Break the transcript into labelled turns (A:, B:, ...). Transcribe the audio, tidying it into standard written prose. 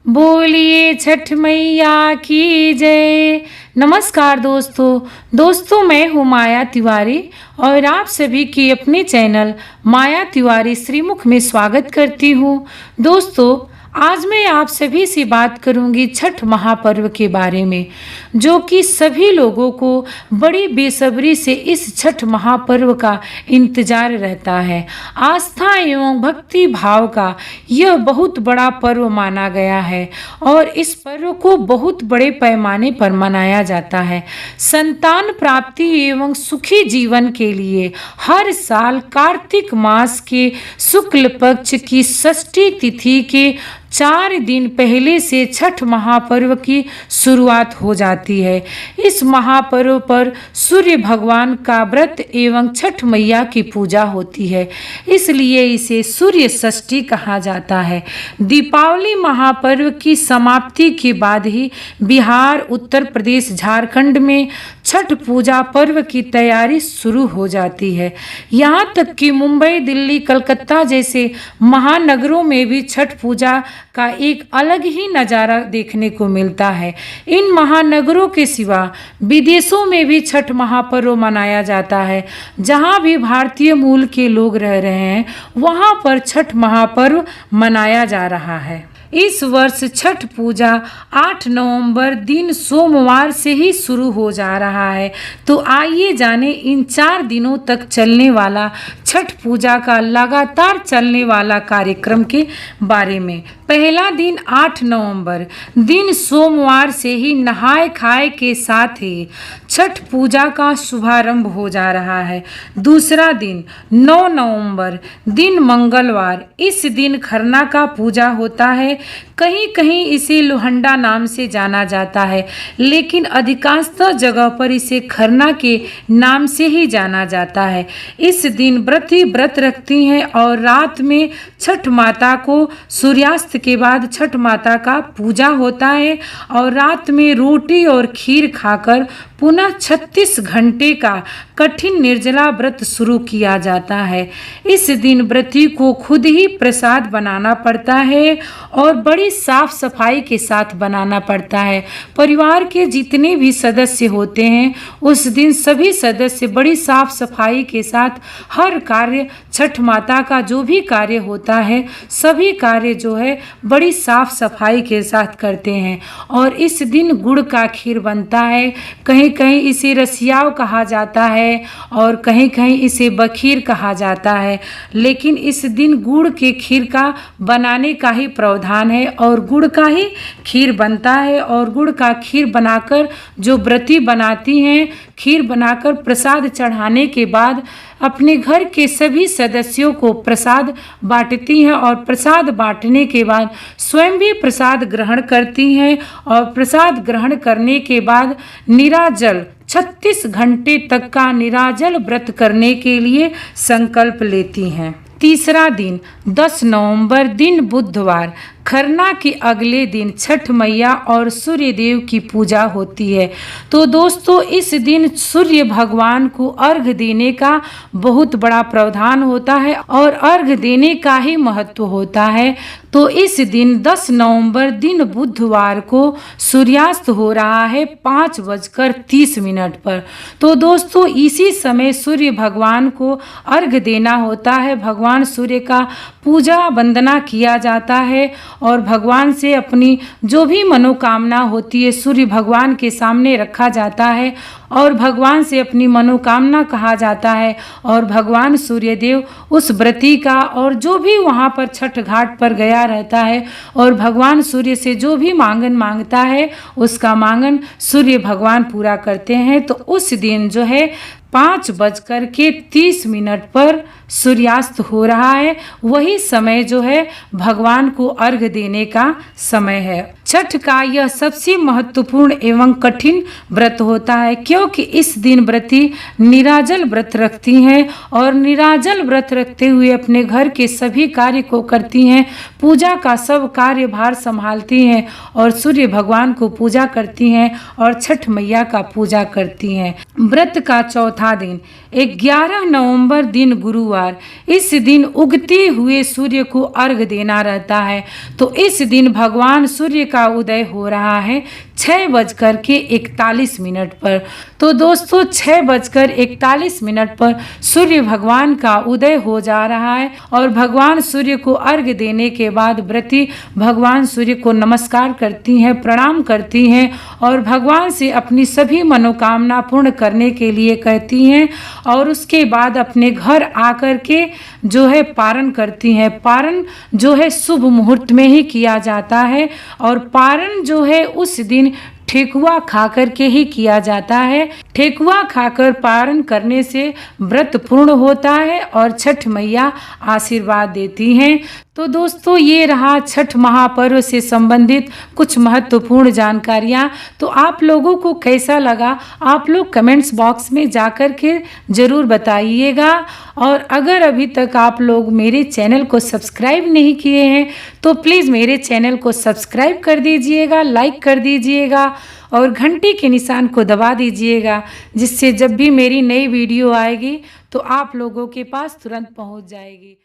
A: बोलिए छठ मैया की जय। नमस्कार दोस्तों मैं हूँ माया तिवारी और आप सभी की अपने चैनल माया तिवारी श्रीमुख में स्वागत करती हूँ। दोस्तों आज मैं आप सभी से बात करूंगी छठ महापर्व के बारे में, जो कि सभी लोगों को बड़ी बेसब्री से इस छठ महापर्व का इंतजार रहता है। आस्था एवं भक्ति भाव का यह बहुत बड़ा पर्व माना गया है और इस पर्व को बहुत बड़े पैमाने पर मनाया जाता है। संतान प्राप्ति एवं सुखी जीवन के लिए हर साल कार्तिक मास के शुक्ल पक्ष की षष्ठी तिथि के 4 दिन पहले से छठ महापर्व की शुरुआत हो जाती है। इस महापर्व पर सूर्य भगवान का व्रत एवं छठ मैया की पूजा होती है, इसलिए इसे सूर्य षष्ठी कहा जाता है। दीपावली महापर्व की समाप्ति के बाद ही बिहार, उत्तर प्रदेश, झारखंड में छठ पूजा पर्व की तैयारी शुरू हो जाती है। यहाँ तक कि मुंबई, दिल्ली, कलकत्ता जैसे महानगरों में भी छठ पूजा का एक अलग ही नज़ारा देखने को मिलता है। इन महानगरों के सिवा विदेशों में भी छठ महापर्व मनाया जाता है। जहाँ भी भारतीय मूल के लोग रह रहे हैं वहाँ पर छठ महापर्व मनाया जा रहा है। इस वर्ष छठ पूजा 8 नवंबर दिन सोमवार से ही शुरू हो जा रहा है। तो आइए जाने इन 4 दिनों तक चलने वाला छठ पूजा का लगातार चलने वाला कार्यक्रम के बारे में। पहला दिन 8 नवंबर दिन सोमवार से ही नहाए खाए के साथ ही छठ पूजा का शुभारंभ हो जा रहा है। दूसरा दिन 9 नवंबर दिन मंगलवार, इस दिन खरना का पूजा होता है। कहीं कहीं इसे लोहंडा नाम से जाना जाता है, लेकिन अधिकांशतः जगह पर इसे खरना के नाम से ही जाना जाता है। इस दिन व्रती व्रत रखती हैं और रात में छठ माता को सूर्यास्त के बाद छठ माता का पूजा होता है और रात में रोटी और खीर खाकर पुनः 36 घंटे का कठिन निर्जला व्रत शुरू किया जाता है। इस दिन व्रती को खुद ही प्रसाद बनाना पड़ता है और बड़ी साफ सफाई के साथ बनाना पड़ता है। परिवार के जितने भी सदस्य होते हैं उस दिन सभी सदस्य बड़ी साफ सफाई के साथ हर कार्य, छठ माता का जो भी कार्य होता है सभी कार्य जो है बड़ी साफ सफाई के साथ करते हैं। और इस दिन गुड़ का खीर बनता है। कहीं कहीं इसे रसियाव कहा जाता है और कहीं कहीं इसे बखीर कहा जाता है, लेकिन इस दिन गुड़ के खीर का बनाने का ही प्रावधान है और गुड़ का ही खीर बनता है। और गुड़ का खीर बनाकर जो व्रती बनाती हैं, खीर बनाकर प्रसाद चढ़ाने के बाद अपने घर के सभी सदस्यों को प्रसाद बांटती हैं और प्रसाद बांटने के बाद स्वयं भी प्रसाद ग्रहण करती हैं और प्रसाद ग्रहण करने के बाद निराजल 36 घंटे तक का निराजल व्रत करने के लिए संकल्प लेती हैं। तीसरा दिन 10 नवंबर दिन बुधवार, खरना के अगले दिन छठ मैया और सूर्य देव की पूजा होती है। तो दोस्तों इस दिन सूर्य भगवान को अर्घ देने का बहुत बड़ा प्रावधान होता है और अर्घ देने का ही महत्व होता है। तो इस दिन 10 नवंबर दिन बुधवार को सूर्यास्त हो रहा है 5:30 पर। तो दोस्तों इसी समय सूर्य भगवान को अर्घ देना होता है। भगवान सूर्य का पूजा वंदना किया जाता है और भगवान से अपनी जो भी मनोकामना होती है सूर्य भगवान के सामने रखा जाता है और भगवान से अपनी मनोकामना कहा जाता है और भगवान सूर्यदेव उस व्रती का और जो भी वहाँ पर छठ घाट पर गया रहता है और भगवान सूर्य से जो भी मांगन मांगता है उसका मांगन सूर्य भगवान पूरा करते हैं। तो उस दिन जो है 5:30 पर सूर्यास्त हो रहा है। वही समय जो है भगवान को अर्घ देने का समय है। छठ का यह सबसे महत्वपूर्ण एवं कठिन व्रत होता है, क्योंकि इस दिन व्रती निराजल व्रत रखती हैं और निराजल व्रत रखते हुए अपने घर के सभी कार्य को करती हैं, पूजा का सब कार्यभार संभालती हैं और सूर्य भगवान को पूजा करती हैं और छठ मैया का पूजा करती हैं। व्रत का चौथा दिन 11 नवंबर दिन गुरुवार, इस दिन उगते हुए सूर्य को अर्घ देना रहता है। तो इस दिन भगवान सूर्य का उदय हो रहा है 6:41 पर। तो दोस्तों 6:41 पर सूर्य भगवान का उदय हो जा रहा है और भगवान सूर्य को अर्घ देने के बाद व्रती भगवान सूर्य को नमस्कार करती हैं, प्रणाम करती हैं और भगवान से अपनी सभी मनोकामना पूर्ण करने के लिए कहती हैं और उसके बाद अपने घर आकर के जो है पारण करती हैं। पारण जो है शुभ मुहूर्त में ही किया जाता है और पारण जो है उस दिन ठेकुआ खाकर के ही किया जाता है। ठेकुआ खाकर पारण करने से व्रत पूर्ण होता है और छठ मैया आशीर्वाद देती हैं। तो दोस्तों ये रहा छठ महापर्व से संबंधित कुछ महत्वपूर्ण जानकारियाँ। तो आप लोगों को कैसा लगा आप लोग कमेंट्स बॉक्स में जाकर के ज़रूर बताइएगा। और अगर अभी तक आप लोग मेरे चैनल को सब्सक्राइब नहीं किए हैं तो प्लीज़ मेरे चैनल को सब्सक्राइब कर दीजिएगा, लाइक कर दीजिएगा और घंटी के निशान को दबा दीजिएगा, जिससे जब भी मेरी नई वीडियो आएगी तो आप लोगों के पास तुरंत पहुंच जाएगी।